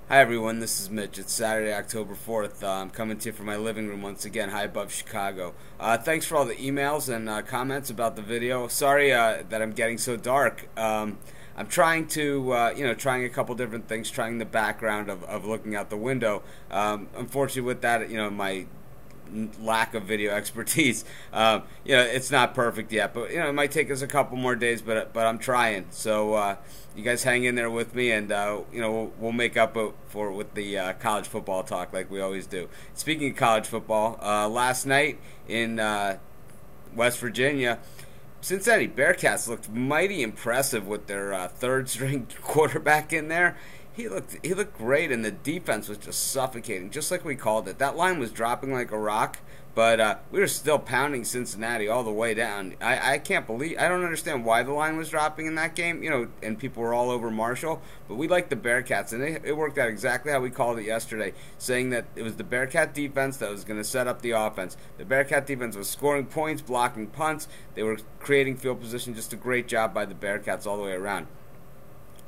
Hi everyone, this is Mitch. It's Saturday, October 4th. I'm coming to you from my living room once again, high above Chicago. Thanks for all the emails and comments about the video. Sorry that I'm getting so dark. I'm trying to, trying a couple different things, trying the background of looking out the window. Unfortunately with that, my lack of video expertise, it's not perfect yet, but it might take us a couple more days, but I'm trying. So you guys hang in there with me, and we'll make up for it with the college football talk like we always do. Speaking of college football, last night in West Virginia, Cincinnati Bearcats looked mighty impressive with their third-string quarterback in there. He looked great, and the defense was just suffocating, just like we called it. That line was dropping like a rock, but we were still pounding Cincinnati all the way down. I don't understand why the line was dropping in that game, and people were all over Marshall, but we liked the Bearcats, and it worked out exactly how we called it yesterday, saying that it was the Bearcat defense that was going to set up the offense. The Bearcat defense was scoring points, blocking punts. They were creating field position. Just a great job by the Bearcats all the way around.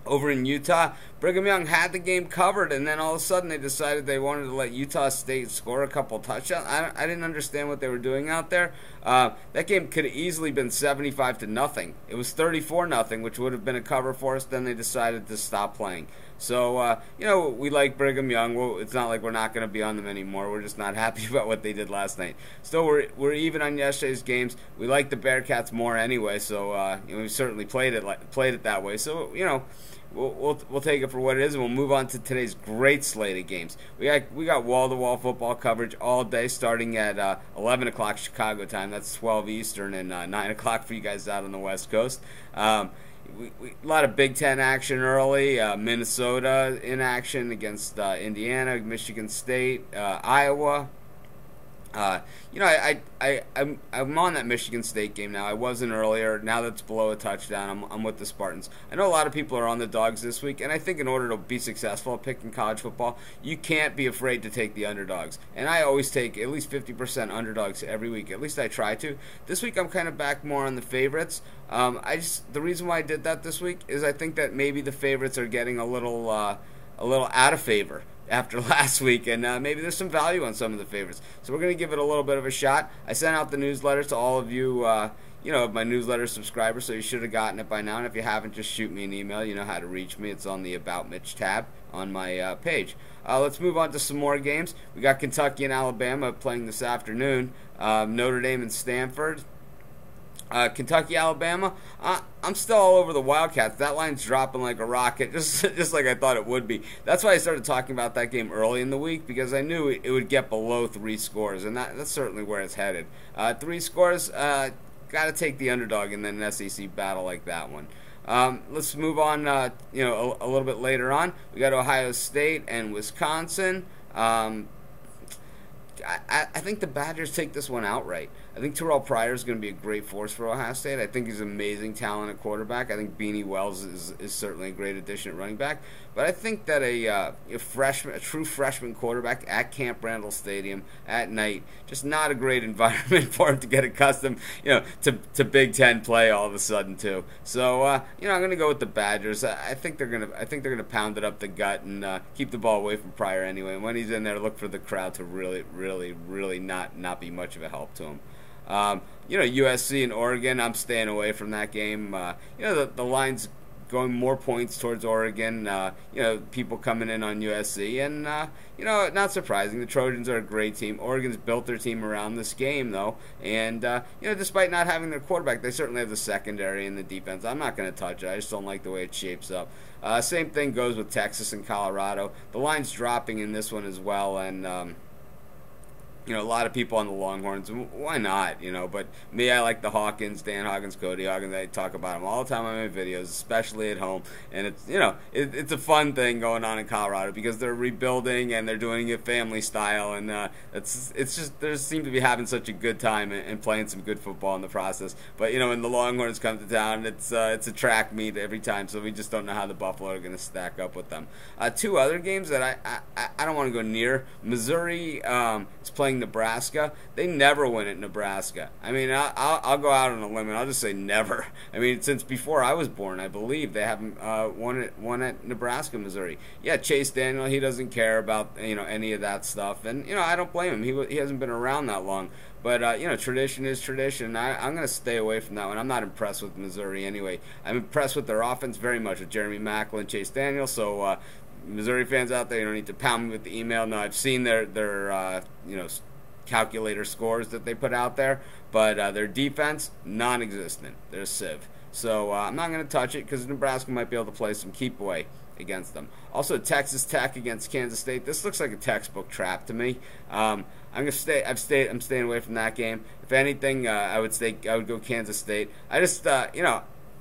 Over in Utah, Brigham Young had the game covered, and then all of a sudden they decided they wanted to let Utah State score a couple touchdowns. I didn't understand what they were doing out there. That game could have easily been 75-0. It was 34-0, which would have been a cover for us. Then they decided to stop playing. So, we like Brigham Young. Well, it's not like we're not going to be on them anymore. We're just not happy about what they did last night. Still, we're even on yesterday's games. We like the Bearcats more anyway, so we certainly played it that way. So, We'll take it for what it is, and we'll move on to today's great slate of games. We got wall-to-wall football coverage all day, starting at 11 o'clock Chicago time. That's 12 Eastern, and 9 o'clock for you guys out on the West Coast. A lot of Big Ten action early. Minnesota in action against Indiana, Michigan State, Iowa. I'm on that Michigan State game now. I wasn't earlier. Now that's below a touchdown, I'm with the Spartans. I know a lot of people are on the dogs this week, and I think in order to be successful at picking college football, you can't be afraid to take the underdogs. And I always take at least 50% underdogs every week. At least I try to. This week I'm kind of back more on the favorites. The reason why I did that this week is I think that maybe the favorites are getting a little out of favor after last week, and maybe there's some value on some of the favorites. So we're going to give it a little bit of a shot. I sent out the newsletter to all of you, my newsletter subscribers, so you should have gotten it by now. And if you haven't, just shoot me an email. You know how to reach me. It's on the About Mitch tab on my page. Let's move on to some more games. We got Kentucky and Alabama playing this afternoon. Notre Dame and Stanford. Kentucky, Alabama, I'm still all over the Wildcats. That line's dropping like a rocket, just like I thought it would be. That's why I started talking about that game early in the week, because I knew it would get below 3 scores, and that's certainly where it's headed. 3 scores, got to take the underdog in an SEC battle like that one. Let's move on, a little bit later on. We got Ohio State and Wisconsin. I think the Badgers take this one outright. I think Terrell Pryor is going to be a great force for Ohio State. I think he's an amazing talent at quarterback. I think Beanie Wells is certainly a great addition at running back. But I think that a true freshman quarterback at Camp Randall Stadium at night, just not a great environment for him to get accustomed, to Big Ten play all of a sudden too. So I'm going to go with the Badgers. I think they're going to pound it up the gut and keep the ball away from Pryor anyway. And when he's in there, look for the crowd to really not be much of a help to him. USC and Oregon, I'm staying away from that game. The line's going more points towards Oregon. People coming in on USC, and not surprising. The Trojans are a great team. Oregon's built their team around this game, though, and despite not having their quarterback, they certainly have the secondary and the defense. I'm not going to touch it. I just don't like the way it shapes up. Same thing goes with Texas and Colorado. The line's dropping in this one as well, and a lot of people on the Longhorns. Why not? But me, I like the Hawkins, Dan Hawkins, Cody Hawkins. I talk about them all the time on my videos, especially at home. And it's it's a fun thing going on in Colorado because they're rebuilding and they're doing it family style, and it's just they seem to be having such a good time and playing some good football in the process. But when the Longhorns come to town, it's a track meet every time. So we just don't know how the Buffalo are going to stack up with them. 2 other games that I don't want to go near. Missouri is playing playing Nebraska. They never win at Nebraska. I mean, I'll go out on a limb and I'll just say never. I mean, since before I was born, I believe they haven't won at Nebraska, Missouri. Yeah, Chase Daniel, he doesn't care about any of that stuff, and I don't blame him. He hasn't been around that long. But, tradition is tradition. I'm going to stay away from that one. I'm not impressed with Missouri anyway. I'm impressed with their offense very much with Jeremy Maclin and Chase Daniel. So, Missouri fans out there, you don't need to pound me with the email. No, I've seen their calculator scores that they put out there. But their defense, non-existent. They're a sieve. So, I'm not going to touch it because Nebraska might be able to play some keep away against them. Also, Texas Tech against Kansas State. This looks like a textbook trap to me. I'm staying away from that game. If anything, I would go Kansas State. I just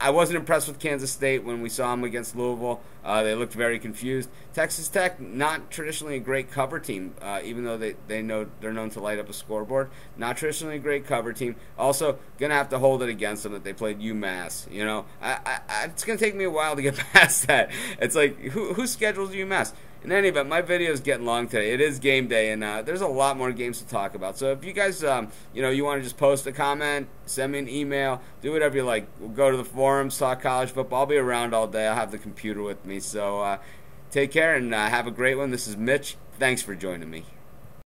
I wasn't impressed with Kansas State when we saw them against Louisville. They looked very confused. Texas Tech, not traditionally a great cover team, even though they're known to light up a scoreboard. Not traditionally a great cover team. Also, gonna have to hold it against them that they played UMass. It's gonna take me a while to get past that. It's like who schedules UMass? In any event, my video is getting long today. It is game day, and there's a lot more games to talk about. So if you guys, you want to just post a comment, send me an email, do whatever you like. We'll go to the forums, talk college football. I'll be around all day. I'll have the computer with me. So take care and have a great one. This is Mitch. Thanks for joining me.